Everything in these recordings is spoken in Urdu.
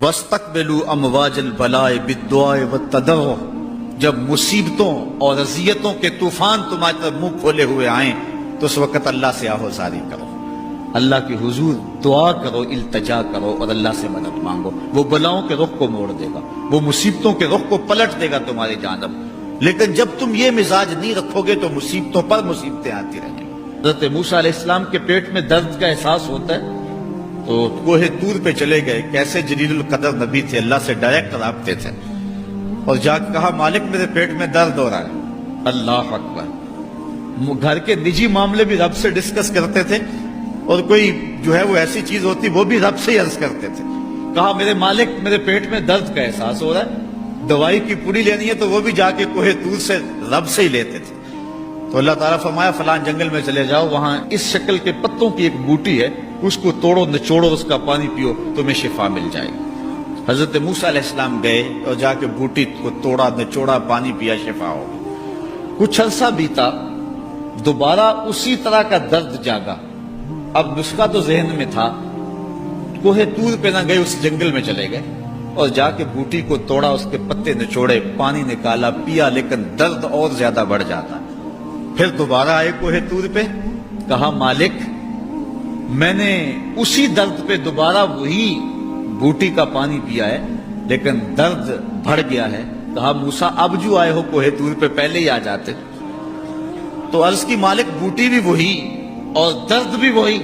وَاسْتَقْبِلُوا أَمْوَاجَ الْبَلَاءِ بِالدُّعَاءِ وَالتَّضَرُّعِ، جب مصیبتوں اور اذیتوں کے طوفان تمہاری طرف منہ کھولے ہوئے آئیں تو اس وقت اللہ سے آہوزاری کرو، اللہ کی حضور دعا کرو، التجا کرو اور اللہ سے مدد مانگو۔ وہ بلاؤں کے رخ کو موڑ دے گا، وہ مصیبتوں کے رخ کو پلٹ دے گا تمہاری جانب۔ لیکن جب تم یہ مزاج نہیں رکھو گے تو مصیبتوں پر مصیبتیں آتی رہیں گی۔ حضرت موسیٰ علیہ السلام کے پیٹ میں درد کا احساس ہوتا ہے تو کوہ طور پہ چلے گئے، کیسے جلیل القدر نبی تھے، اللہ سے ڈائریکٹ رابطے تھے، اور جا کے کہا مالک میرے پیٹ میں درد ہو رہا ہے۔ اللہ اکبر۔ گھر کے نجی معاملے بھی رب سے ڈسکس کرتے تھے، اور کوئی جو ہے وہ ایسی چیز ہوتی وہ بھی رب سے ہی عرض کرتے تھے۔ کہا میرے مالک میرے پیٹ میں درد کا احساس ہو رہا ہے، دوائی کی پوری لینی ہے تو وہ بھی جا کے کوہ طور سے رب سے ہی لیتے تھے۔ تو اللہ تعالیٰ فرمایا فلان جنگل میں چلے جاؤ، وہاں اس شکل کے پتوں کی ایک بوٹی ہے، اس کو توڑو نچوڑو، اس کا پانی پیو، تمہیں شفا مل جائے گی۔ حضرت موسیٰ علیہ السلام گئے اور جا کے بوٹی کو توڑا نچوڑا، پانی پیا، شفا ہو گئی۔ کچھ عرصہ بیتا، دوبارہ اسی طرح کا درد جاگا۔ اب نسخہ تو ذہن میں تھا، کوہ طور پہ نہ گئے، اس جنگل میں چلے گئے اور جا کے بوٹی کو توڑا، اس کے پتے نچوڑے، پانی نکالا، پیا، لیکن درد اور زیادہ بڑھ جاتا۔ پھر دوبارہ آئے کوہ طور پہ، کہا مالک میں نے اسی درد پہ دوبارہ وہی بوٹی کا پانی پیا ہے لیکن درد بڑھ گیا ہے۔ کہا موسیٰ اب جو آئے ہو کوہ طور پہ پہلے ہی آ جاتے۔ تو عرض کی مالک بوٹی بھی وہی اور درد بھی وہی۔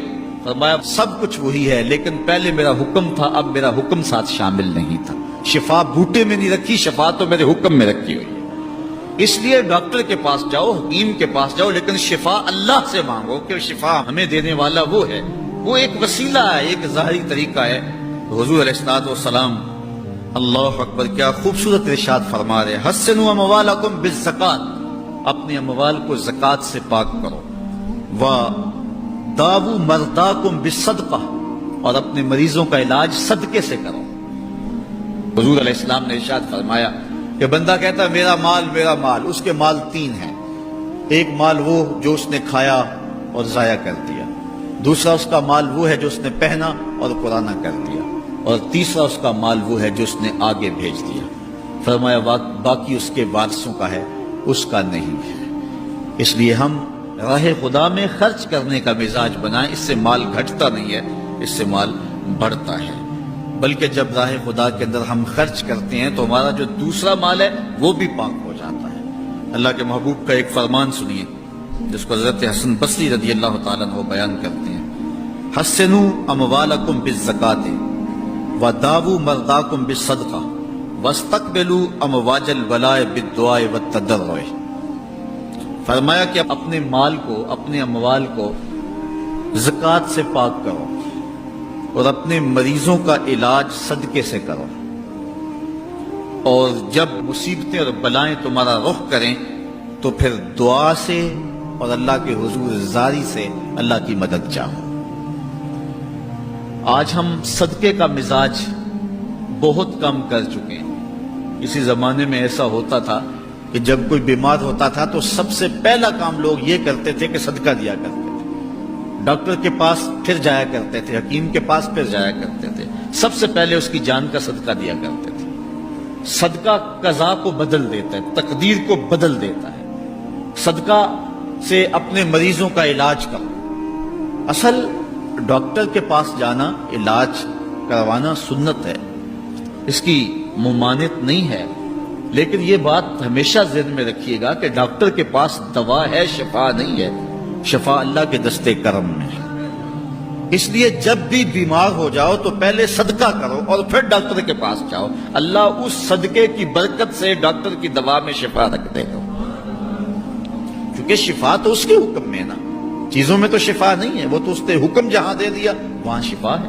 فرمایا سب کچھ وہی ہے لیکن پہلے میرا حکم تھا، اب میرا حکم ساتھ شامل نہیں تھا۔ شفا بوٹے میں نہیں رکھی، شفا تو میرے حکم میں رکھی ہوئی ہے۔ اس لیے ڈاکٹر کے پاس جاؤ، حکیم کے پاس جاؤ، لیکن شفا اللہ سے مانگو کہ شفا ہمیں دینے والا وہ ہے۔ وہ ایک وسیلہ ہے، ایک ظاہری طریقہ ہے۔ حضور علیہ الصلوۃ والسلام اللہ اکبر کیا خوبصورت ارشاد فرما رہے ہیں، حسنوا اموالکم بالزکات، اپنے اموال کو زکات سے پاک کرو، وداووا مرضاکم بالصدقہ، اور اپنے مریضوں کا علاج صدقے سے کرو۔ حضور علیہ السلام نے ارشاد فرمایا کہ بندہ کہتا ہے میرا مال، اس کے مال تین ہیں۔ ایک مال وہ جو اس نے کھایا اور ضائع کر دیا، دوسرا اس کا مال وہ ہے جو اس نے پہنا اور پرانا کر دیا، اور تیسرا اس کا مال وہ ہے جو اس نے آگے بھیج دیا۔ فرمایا باقی اس کے وارثوں کا ہے، اس کا نہیں ہے۔ اس لیے ہم راہ خدا میں خرچ کرنے کا مزاج بنائیں، اس سے مال گھٹتا نہیں ہے، اس سے مال بڑھتا ہے۔ بلکہ جب راہ خدا کے اندر ہم خرچ کرتے ہیں تو ہمارا جو دوسرا مال ہے وہ بھی پاک ہو جاتا ہے۔ اللہ کے محبوب کا ایک فرمان سنیے جس کو حضرت حسن بصری رضی اللہ تعالیٰ عنہ بیان کرتے ہیں، حسنوا اموالکم بالزکات وداووا مرضاکم بالصدقہ واستقبلوا امواج البلاء بالدعاء والتضرع۔ فرمایا کہ اپنے مال کو، اپنے اموال کو زکات سے پاک کرو اور اپنے مریضوں کا علاج صدقے سے کرو، اور جب مصیبتیں اور بلائیں تمہارا رخ کریں تو پھر دعا سے اور اللہ کے حضور زاری سے اللہ کی مدد چاہو۔ آج ہم صدقے کا مزاج بہت کم کر چکے ہیں۔ اسی زمانے میں ایسا ہوتا تھا کہ جب کوئی بیمار ہوتا تھا تو سب سے پہلا کام لوگ یہ کرتے تھے کہ صدقہ دیا کرتے تھے، ڈاکٹر کے پاس پھر جایا کرتے تھے، حکیم کے پاس پھر جایا کرتے تھے، سب سے پہلے اس کی جان کا صدقہ دیا کرتے تھے۔ صدقہ قضا کو بدل دیتا ہے، تقدیر کو بدل دیتا ہے۔ صدقہ سے اپنے مریضوں کا علاج کرو۔ اصل ڈاکٹر کے پاس جانا، علاج کروانا سنت ہے، اس کی ممانعت نہیں ہے، لیکن یہ بات ہمیشہ ذہن میں رکھیے گا کہ ڈاکٹر کے پاس دوا ہے، شفا نہیں ہے۔ شفا اللہ کے دستے کرم میں ہے۔ اس لیے جب بھی بیمار ہو جاؤ تو پہلے صدقہ کرو اور پھر ڈاکٹر کے پاس جاؤ، اللہ اس صدقے کی برکت سے ڈاکٹر کی دوا میں شفا رکھ دے گا، کیونکہ شفا تو اس کے حکم میں ہے نا، چیزوں میں تو شفا نہیں ہے، وہ تو اس نے حکم جہاں دے دیا وہاں شفا ہے۔